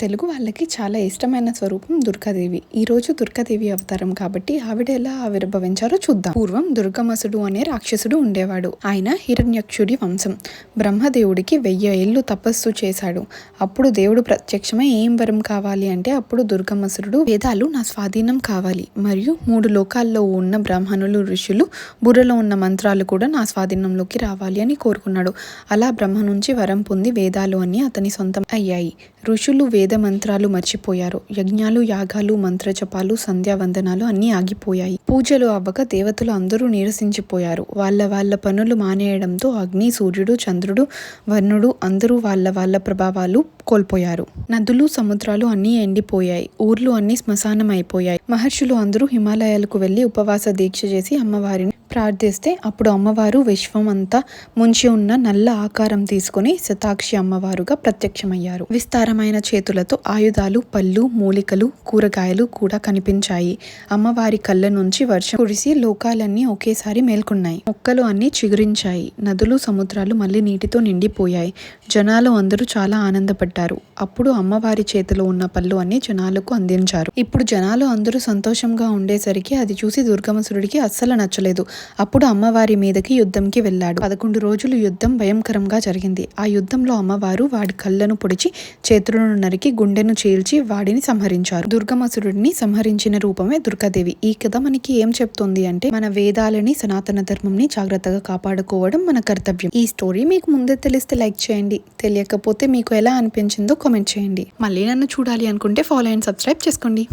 తెలుగు వాళ్ళకి చాలా ఇష్టమైన స్వరూపం దుర్గాదేవి. ఈరోజు దుర్గాదేవి అవతారం కాబట్టి ఆవిడ ఎలా ఆవిర్భవించారో చూద్దాం. పూర్వం దుర్గమసుడు అనే రాక్షసుడు ఉండేవాడు. ఆయన హిరణ్యక్షుడి వంశం. బ్రహ్మదేవుడికి 1000 ఏళ్ళు తపస్సు చేశాడు. అప్పుడు దేవుడు ప్రత్యక్షమై ఏం వరం కావాలి అంటే అప్పుడు దుర్గమసురుడు వేదాలు నా స్వాధీనం కావాలి మరియు 3 లోకాల్లో ఉన్న బ్రాహ్మణులు ఋషులు బుర్రలో ఉన్న మంత్రాలు కూడా నా స్వాధీనంలోకి రావాలి అని కోరుకున్నాడు. అలా బ్రహ్మ నుంచి వరం పొంది వేదాలు అన్ని అతని సొంతం అయ్యాయి. ఋషులు వేద మంత్రాలు మర్చిపోయారు. యజ్ఞాలు, యాగాలు, మంత్రజపాలు, సంధ్యావందనాలు అన్నీ ఆగిపోయాయి. పూజలు అవ్వక దేవతలు అందరూ నీరసించిపోయారు. వాళ్ళ పనులు మానేయడంతో అగ్ని, సూర్యుడు, చంద్రుడు, వర్ణుడు అందరూ వాళ్ళ ప్రభావాలు కోల్పోయారు. నదులు, సముద్రాలు అన్నీ ఎండిపోయాయి. ఊర్లు అన్నీ శ్మశానం అయిపోయాయి. మహర్షులు అందరూ హిమాలయాలకు వెళ్లి ఉపవాస దీక్ష చేసి అమ్మవారిని ప్రార్థిస్తే అప్పుడు అమ్మవారు విశ్వం అంతా ముంచి ఉన్న నల్ల ఆకారం తీసుకుని శతాక్షి అమ్మవారుగా ప్రత్యక్షమయ్యారు. విస్తారమైన చేతులతో ఆయుధాలు, పళ్ళు, మూలికలు, కూరగాయలు కూడా కనిపించాయి. అమ్మవారి కళ్ళ నుంచి వర్షం కురిసి లోకాలన్నీ ఒకేసారి మేల్కొన్నాయి. మొక్కలు అన్నీ చిగురించాయి. నదులు, సముద్రాలు మళ్ళీ నీటితో నిండిపోయాయి. జనాలు అందరూ చాలా ఆనందపడ్డారు. అప్పుడు అమ్మవారి చేతిలో ఉన్న పళ్ళు అన్ని జనాలకు అందించారు. ఇప్పుడు జనాలు అందరూ సంతోషంగా ఉండేసరికి అది చూసి దుర్గమసురుడికి అస్సలు నచ్చలేదు. అప్పుడు అమ్మవారి మీదకి యుద్ధంకి వెళ్ళాడు. 11 రోజులు యుద్ధం భయంకరంగా జరిగింది. ఆ యుద్ధంలో అమ్మవారు వాడి కళ్ళను పొడిచి చేతులను నరికి గుండెను చీల్చి వాడిని సంహరించారు. దుర్గమసురుడిని సంహరించిన రూపమే దుర్గాదేవి. ఈ కథ మనకి ఏం చెప్తుంది అంటే మన వేదాలని, సనాతన ధర్మంని జాగ్రత్తగా కాపాడుకోవడం మన కర్తవ్యం. ఈ స్టోరీ మీకు ముందే తెలిస్తే లైక్ చేయండి. తెలియకపోతే మీకు ఎలా అనిపించిందో కామెంట్ చేయండి. మళ్ళీ నన్ను చూడాలి అనుకుంటే ఫాలో అండ్ సబ్స్క్రైబ్ చేసుకోండి.